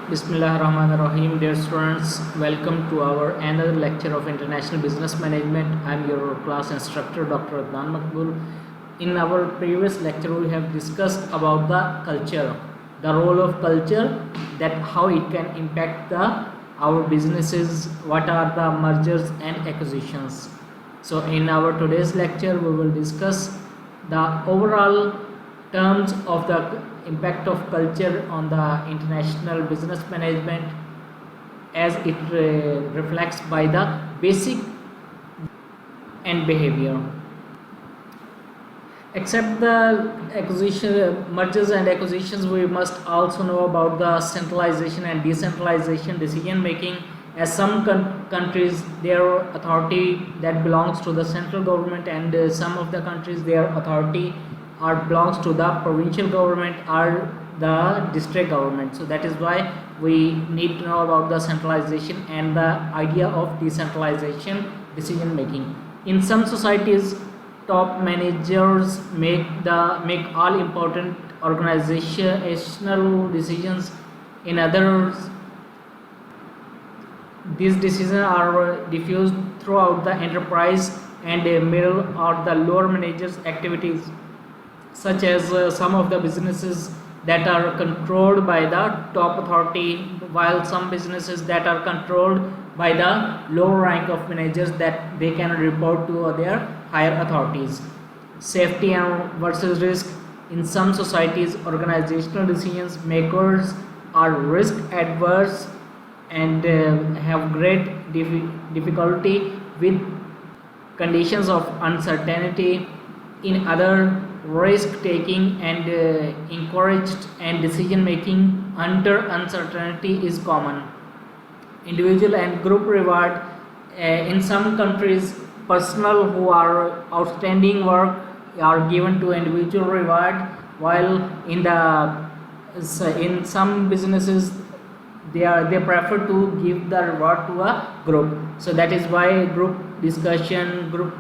Bismillahirrahmanirrahim. Dear students, welcome to our another lecture of International Business Management. I am your class instructor Dr. Adnan Makbul. In our previous lecture, we have discussed about the culture, the role of culture, that how it can impact our businesses, what are the mergers and acquisitions. So in our today's lecture, we will discuss the overall terms of the impact of culture on the international business management as it reflects by the basic and behavior. Except the mergers and acquisitions, we must also know about the centralization and decentralization decision making, as some countries their authority that belongs to the central government, and some of the countries their authority belongs to the provincial government or the district government. So that is why we need to know about the centralization and the idea of decentralization decision making. In some societies, top managers make all important organizational decisions. In others, these decisions are diffused throughout the enterprise, and middle or the lower managers' activities, such as some of the businesses that are controlled by the top authority, while some businesses that are controlled by the lower rank of managers that they can report to their higher authorities. Safety and versus risk. In some societies, organizational decisions makers are risk adverse and have great difficulty with conditions of uncertainty. In other, risk taking and encouraged, and decision making under uncertainty is common. Individual and group reward. In some countries, personnel who are outstanding work are given to individual reward, while in some businesses they prefer to give the reward to a group. So that is why group discussion, group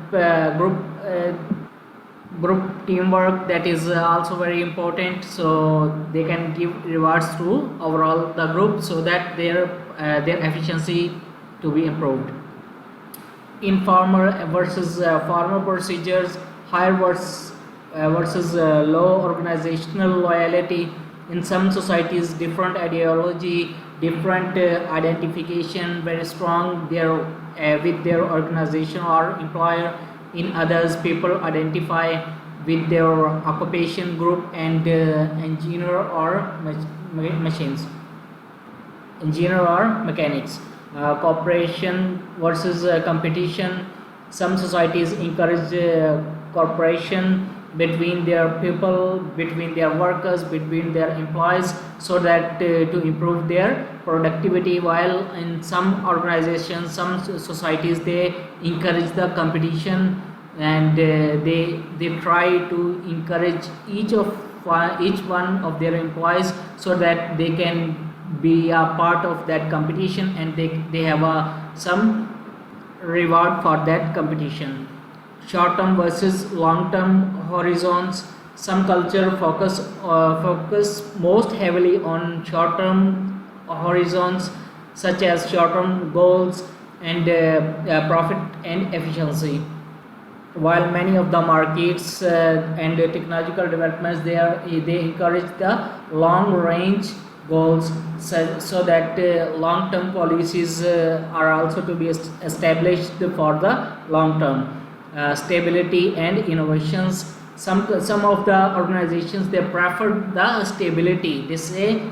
teamwork, that is also very important. So they can give rewards to overall the group, so that their efficiency to be improved. Informal versus formal procedures. Higher versus low organizational loyalty. In some societies, different ideology, different identification very strong with their organization or employer. In others, people identify with their occupation group and engineer or mechanics. Cooperation versus competition. Some societies encourage cooperation between their people, between their workers, between their employees, so that to improve their productivity, while in some organizations, some societies, they encourage the competition, and they try to encourage each one of their employees, so that they can be a part of that competition, and they have some reward for that competition. Short-term versus long-term horizons. Some culture focus most heavily on short-term horizons, such as short-term goals and profit and efficiency, while many of the markets and technological developments they encourage the long-range goals, so that long-term policies are also to be established for the long-term. Stability and innovations. Some of the organizations, they prefer the stability. They say,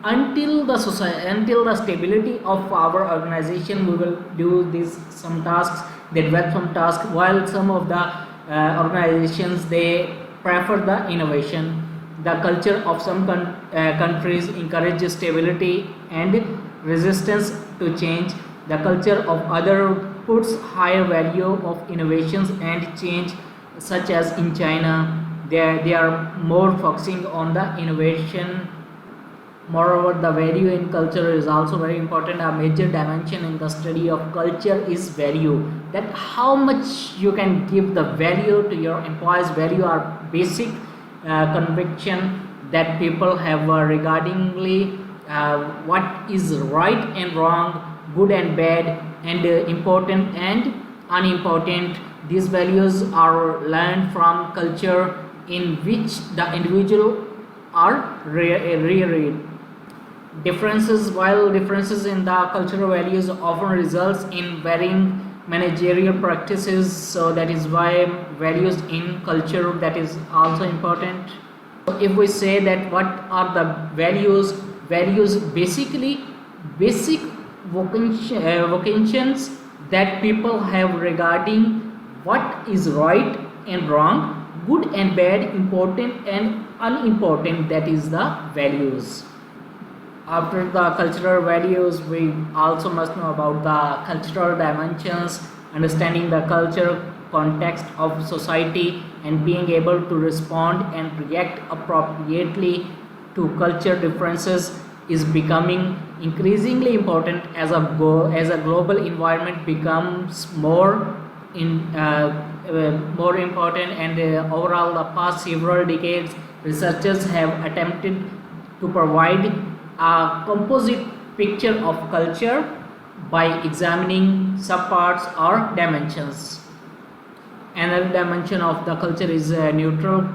until the stability of our organization, we will do some tasks, they develop some tasks, while some of the organizations, they prefer the innovation. The culture of some countries encourages stability and resistance to change. The culture of other puts higher value of innovations and change, such as in China, they are more focusing on the innovation. Moreover, the value in culture is also very important. A major dimension in the study of culture is value, that how much you can give the value to your employees. Value are basic conviction that people have regardingly what is right and wrong, good and bad, and important and unimportant. These values are learned from culture in which the individual are reared. Differences While differences in the cultural values often results in varying managerial practices, so that is why values in culture, that is also important. If we say that what are the values basically basic vocations that people have regarding what is right and wrong, good and bad, important and unimportant, that is the values. After the cultural values, we also must know about the cultural dimensions, understanding the culture context of society and being able to respond and react appropriately to culture differences is becoming increasingly important as a global environment becomes more important. And overall, the past several decades, researchers have attempted to provide a composite picture of culture by examining subparts or dimensions. Another dimension of the culture is neutral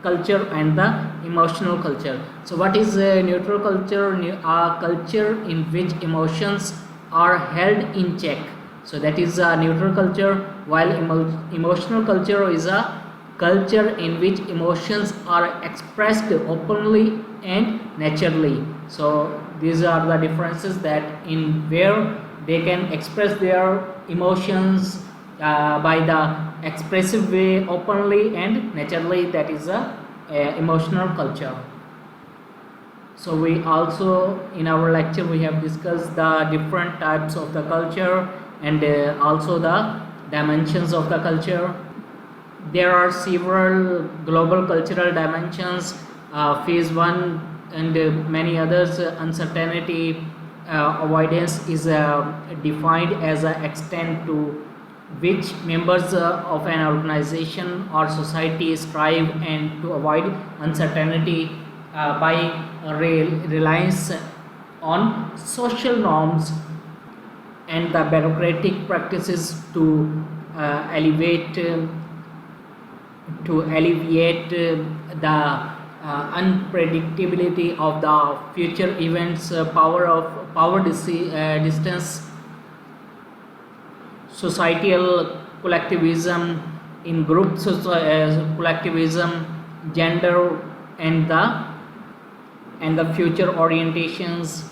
culture and the emotional culture. So what is neutral culture? A culture in which emotions are held in check, so that is a neutral culture, while emotional culture is a culture in which emotions are expressed openly and naturally. So these are the differences that in where they can express their emotions by the expressive way, openly and naturally, that is a emotional culture. So we also, in our lecture, we have discussed the different types of the culture and also the dimensions of the culture. There are several global cultural dimensions, phase 1 and many others. Uncertainty avoidance is defined as an extent to which members of an organization or society strive and to avoid uncertainty by reliance on social norms and the bureaucratic practices to elevate to alleviate the unpredictability of the future events. Power distance, societal collectivism, in group collectivism, gender and the future orientations.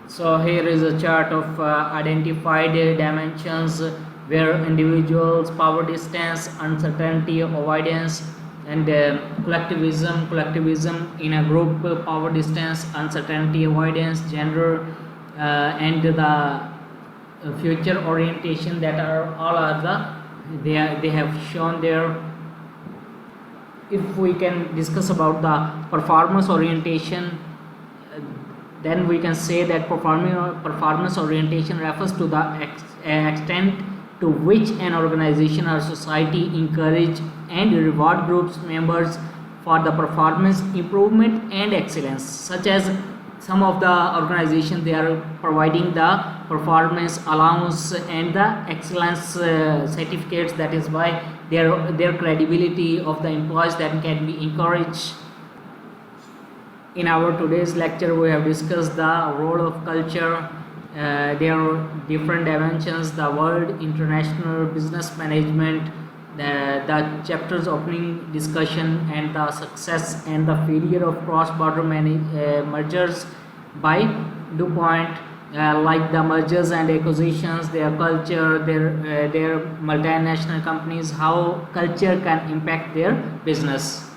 So here is a chart of identified dimensions where individuals, power distance, uncertainty avoidance, and collectivism in a group, power distance, uncertainty avoidance, gender, and the future orientation, that are all are they have shown there. If we can discuss about the performance orientation, then we can say that performance orientation refers to the extent to which an organization or society encourage and reward groups members for the performance improvement and excellence, such as some of the organizations, they are providing the performance allowance and the excellence certificates. That is why their credibility of the employees that can be encouraged. In our today's lecture, we have discussed the role of culture. There are different dimensions: the world, international, business management, the chapters opening discussion, and the success and the failure of cross-border mergers by DuPont, like the mergers and acquisitions, their culture, their multinational companies, how culture can impact their business.